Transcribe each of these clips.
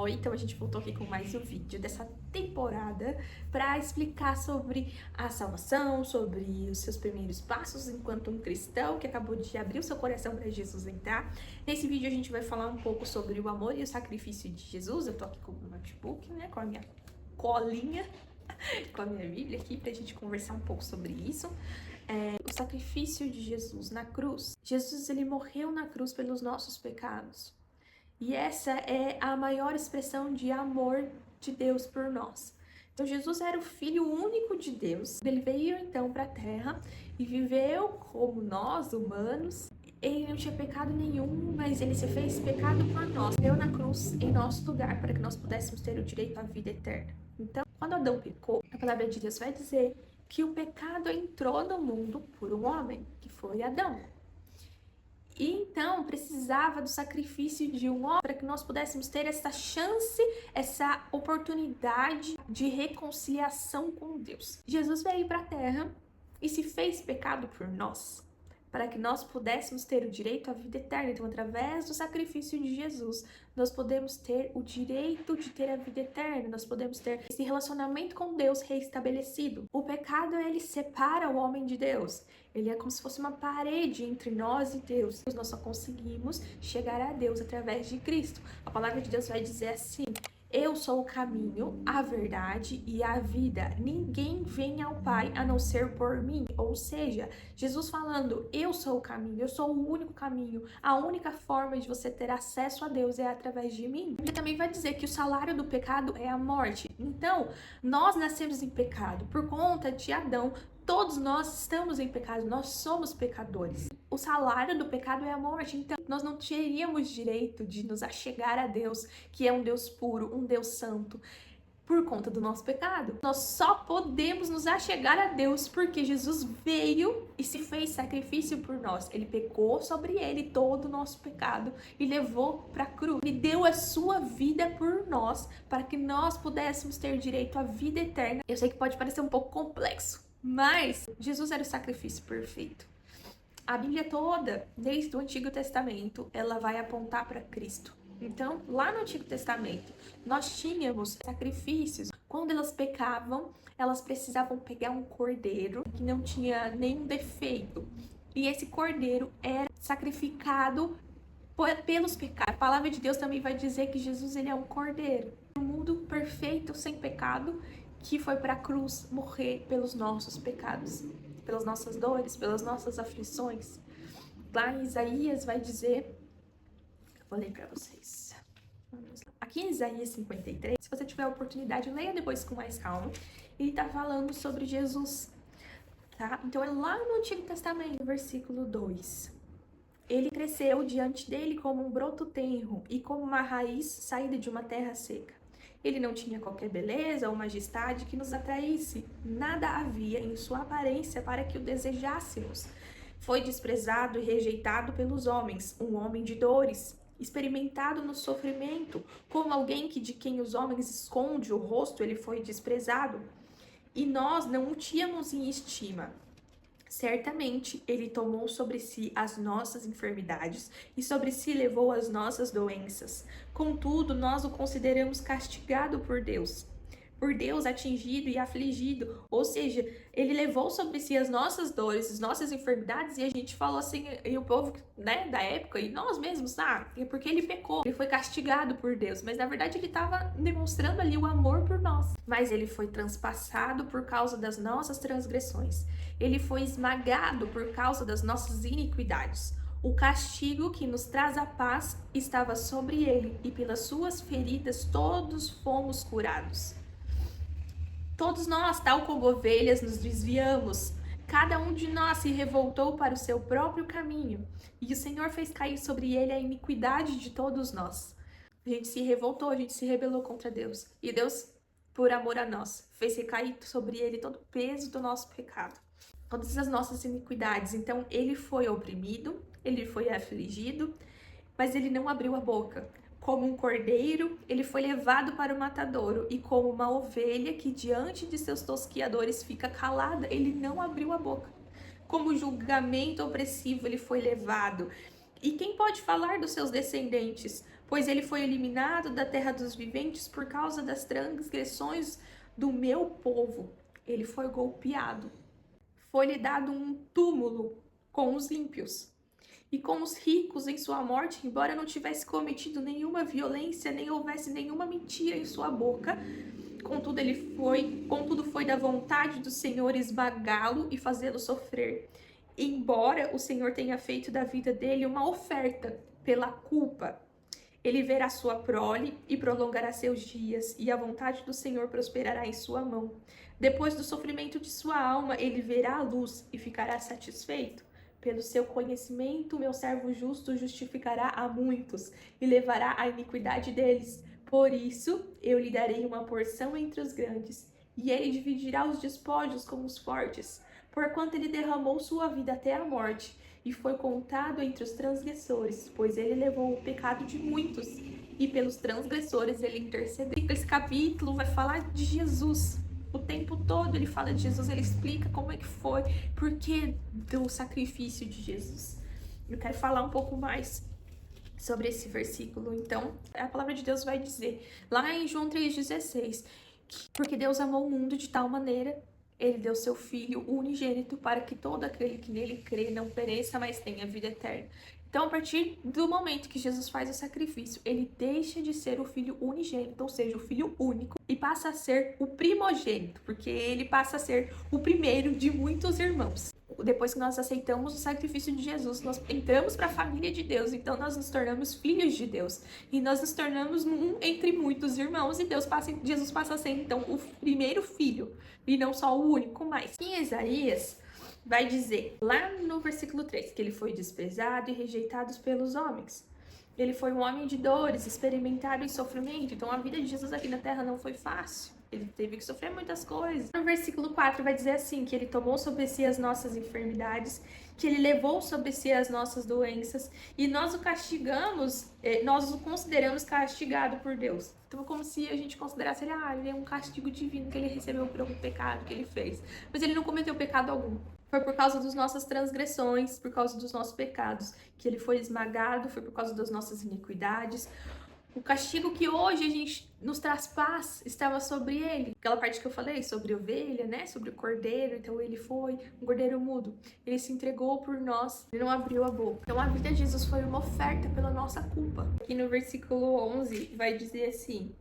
Oi, então a gente voltou aqui com mais um vídeo dessa temporada para explicar sobre a salvação, sobre os seus primeiros passos enquanto um cristão que acabou de abrir o seu coração para Jesus entrar. Nesse vídeo a gente vai falar um pouco sobre o amor e o sacrifício de Jesus. Eu tô aqui com o meu notebook, né, com a minha colinha, com a minha Bíblia aqui pra gente conversar um pouco sobre isso. O sacrifício de Jesus na cruz. Jesus, ele morreu na cruz pelos nossos pecados. E essa é a maior expressão de amor de Deus por nós. Então Jesus era o Filho único de Deus. Ele veio então para a Terra e viveu como nós, humanos. Ele não tinha pecado nenhum, mas ele se fez pecado por nós. Morreu na cruz em nosso lugar para que nós pudéssemos ter o direito à vida eterna. Então, quando Adão pecou, a palavra de Deus vai dizer que o pecado entrou no mundo por um homem, que foi Adão. E então precisava do sacrifício de um homem para que nós pudéssemos ter essa chance, essa oportunidade de reconciliação com Deus. Jesus veio para a Terra e se fez pecado por nós, para que nós pudéssemos ter o direito à vida eterna. Então, através do sacrifício de Jesus, nós podemos ter o direito de ter a vida eterna, nós podemos ter esse relacionamento com Deus reestabelecido. O pecado, ele separa o homem de Deus. Ele é como se fosse uma parede entre nós e Deus. Nós só conseguimos chegar a Deus através de Cristo. A palavra de Deus vai dizer assim: eu sou o caminho, a verdade e a vida. Ninguém vem ao Pai a não ser por mim. Ou seja, Jesus falando, eu sou o caminho, eu sou o único caminho. A única forma de você ter acesso a Deus é através de mim. Ele também vai dizer que o salário do pecado é a morte. Então, nós nascemos em pecado por conta de Adão. Todos nós estamos em pecado, nós somos pecadores. O salário do pecado é a morte, então nós não teríamos direito de nos achegar a Deus, que é um Deus puro, um Deus santo, por conta do nosso pecado. Nós só podemos nos achegar a Deus porque Jesus veio e se fez sacrifício por nós. Ele pegou sobre ele todo o nosso pecado e levou para a cruz. Ele deu a sua vida por nós para que nós pudéssemos ter direito à vida eterna. Eu sei que pode parecer um pouco complexo, mas Jesus era o sacrifício perfeito. A Bíblia toda, desde o Antigo Testamento, ela vai apontar para Cristo. Então, lá no Antigo Testamento, nós tínhamos sacrifícios. Quando elas pecavam, elas precisavam pegar um cordeiro que não tinha nenhum defeito. E esse cordeiro era sacrificado pelos pecados. A palavra de Deus também vai dizer que Jesus, ele é um cordeiro. Um mundo perfeito, sem pecado, que foi para a cruz morrer pelos nossos pecados, pelas nossas dores, pelas nossas aflições. Lá em Isaías vai dizer, eu vou ler para vocês. Aqui em Isaías 53, se você tiver a oportunidade, leia depois com mais calma. Ele está falando sobre Jesus, tá? Então é lá no Antigo Testamento, versículo 2. Ele cresceu diante dele como um broto tenro e como uma raiz saída de uma terra seca. Ele não tinha qualquer beleza ou majestade que nos atraísse. Nada havia em sua aparência para que o desejássemos. Foi desprezado e rejeitado pelos homens, um homem de dores, experimentado no sofrimento, como alguém de quem os homens esconde o rosto, ele foi desprezado. E nós não o tínhamos em estima. Certamente, ele tomou sobre si as nossas enfermidades e sobre si levou as nossas doenças. Contudo, nós o consideramos castigado por Deus atingido e afligido. Ou seja, ele levou sobre si as nossas dores, as nossas enfermidades, e a gente falou assim, e o povo, né, da época, e nós mesmos, é porque ele pecou, ele foi castigado por Deus, mas na verdade ele estava demonstrando ali o amor por nós. Mas ele foi transpassado por causa das nossas transgressões, ele foi esmagado por causa das nossas iniquidades. O castigo que nos traz a paz estava sobre ele, e pelas suas feridas todos fomos curados. Todos nós, tal como ovelhas, nos desviamos. Cada um de nós se revoltou para o seu próprio caminho, e o Senhor fez cair sobre ele a iniquidade de todos nós. A gente se revoltou, a gente se rebelou contra Deus. E Deus, por amor a nós, fez recair sobre ele todo o peso do nosso pecado, todas as nossas iniquidades. Então, ele foi oprimido, ele foi afligido, mas ele não abriu a boca. Como um cordeiro, ele foi levado para o matadouro, e como uma ovelha que diante de seus tosquiadores fica calada, ele não abriu a boca. Como julgamento opressivo, ele foi levado. E quem pode falar dos seus descendentes? pois ele foi eliminado da terra dos viventes por causa das transgressões do meu povo. Ele foi golpeado. Foi-lhe dado um túmulo com os ímpios e com os ricos em sua morte, embora não tivesse cometido nenhuma violência, nem houvesse nenhuma mentira em sua boca. Contudo foi da vontade do Senhor esmagá-lo e fazê-lo sofrer. Embora o Senhor tenha feito da vida dele uma oferta pela culpa, ele verá sua prole e prolongará seus dias, e a vontade do Senhor prosperará em sua mão. Depois do sofrimento de sua alma, ele verá a luz e ficará satisfeito. Pelo seu conhecimento, meu servo justo justificará a muitos e levará a iniquidade deles. Por isso, eu lhe darei uma porção entre os grandes, e ele dividirá os despojos com os fortes, porquanto ele derramou sua vida até a morte, e foi contado entre os transgressores, pois ele levou o pecado de muitos, e pelos transgressores ele intercedeu. Esse capítulo vai falar de Jesus. O tempo todo ele fala de Jesus, ele explica como é que foi, por que do sacrifício de Jesus. Eu quero falar um pouco mais sobre esse versículo. Então, a palavra de Deus vai dizer, lá em João 3,16, porque Deus amou o mundo de tal maneira, ele deu seu Filho unigênito para que todo aquele que nele crê não pereça, mas tenha vida eterna. Então, a partir do momento que Jesus faz o sacrifício, ele deixa de ser o Filho unigênito, ou seja, o Filho único, e passa a ser o primogênito, porque ele passa a ser o primeiro de muitos irmãos. Depois que nós aceitamos o sacrifício de Jesus, nós entramos para a família de Deus, então nós nos tornamos filhos de Deus, e nós nos tornamos um entre muitos irmãos, e Jesus passa a ser então o primeiro filho, e não só o único mais. Em Isaías vai dizer, lá no versículo 3, que ele foi desprezado e rejeitado pelos homens. Ele foi um homem de dores, experimentado em sofrimento, então a vida de Jesus aqui na terra não foi fácil. Ele teve que sofrer muitas coisas. No versículo 4 vai dizer assim, que ele tomou sobre si as nossas enfermidades, que ele levou sobre si as nossas doenças, e nós o castigamos, nós o consideramos castigado por Deus. Então, como se a gente considerasse ele é um castigo divino que ele recebeu por algum pecado que ele fez. Mas ele não cometeu pecado algum. Foi por causa das nossas transgressões, por causa dos nossos pecados, que ele foi esmagado, foi por causa das nossas iniquidades. O castigo que hoje a gente nos traz paz estava sobre ele. Aquela parte que eu falei sobre a ovelha, né? Sobre o cordeiro. Então ele foi um cordeiro mudo. Ele se entregou por nós. Ele não abriu a boca. Então a vida de Jesus foi uma oferta pela nossa culpa. Aqui no versículo 11 vai dizer assim,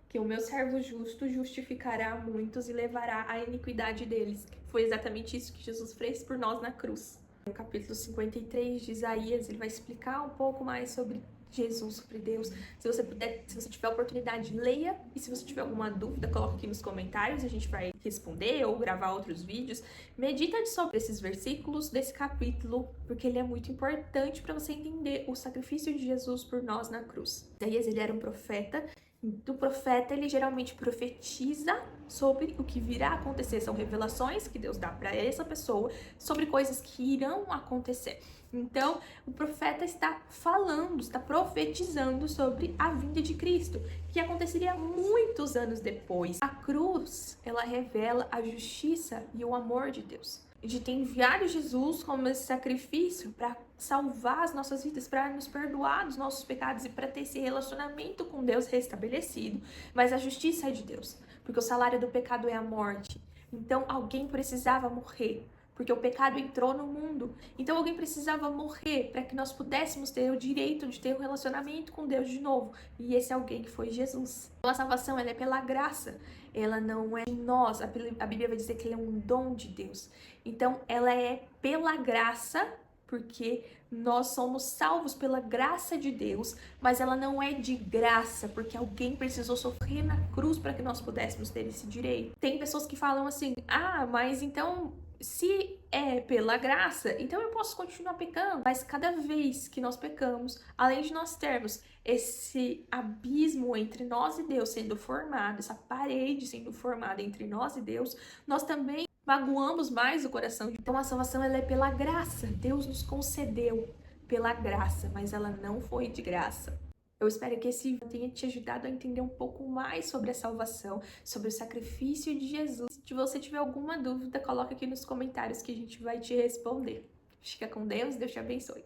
que o meu servo justo justificará muitos e levará a iniquidade deles. Foi exatamente isso que Jesus fez por nós na cruz. No capítulo 53 de Isaías, ele vai explicar um pouco mais sobre Jesus, sobre Deus. Se você puder, se você tiver oportunidade, leia. E se você tiver alguma dúvida, coloque aqui nos comentários. A gente vai responder ou gravar outros vídeos. Medita sobre esses versículos desse capítulo, porque ele é muito importante para você entender o sacrifício de Jesus por nós na cruz. Isaías, ele era um profeta. Do profeta, ele geralmente profetiza sobre o que virá a acontecer. São revelações que Deus dá para essa pessoa sobre coisas que irão acontecer. Então, o profeta está falando, está profetizando sobre a vinda de Cristo, que aconteceria muitos anos depois. A cruz, ela revela a justiça e o amor de Deus, de ter enviado Jesus como esse sacrifício para salvar as nossas vidas, para nos perdoar dos nossos pecados e para ter esse relacionamento com Deus restabelecido. Mas a justiça é de Deus, porque o salário do pecado é a morte. Então alguém precisava morrer, porque o pecado entrou no mundo. Então alguém precisava morrer para que nós pudéssemos ter o direito de ter um relacionamento com Deus de novo. E esse alguém que foi Jesus. Então a salvação, ela é pela graça. Ela não é em nós. A Bíblia vai dizer que ela é um dom de Deus. Então ela é pela graça, porque nós somos salvos pela graça de Deus, mas ela não é de graça, porque alguém precisou sofrer na cruz para que nós pudéssemos ter esse direito. Tem pessoas que falam assim, mas então, se é pela graça, então eu posso continuar pecando. Mas cada vez que nós pecamos, além de nós termos esse abismo entre nós e Deus sendo formado, essa parede sendo formada entre nós e Deus, nós também magoamos mais o coração. Então a salvação, ela é pela graça. Deus nos concedeu pela graça, mas ela não foi de graça. Eu espero que esse vídeo tenha te ajudado a entender um pouco mais sobre a salvação, sobre o sacrifício de Jesus. Se você tiver alguma dúvida, coloca aqui nos comentários que a gente vai te responder. Fica com Deus, Deus te abençoe.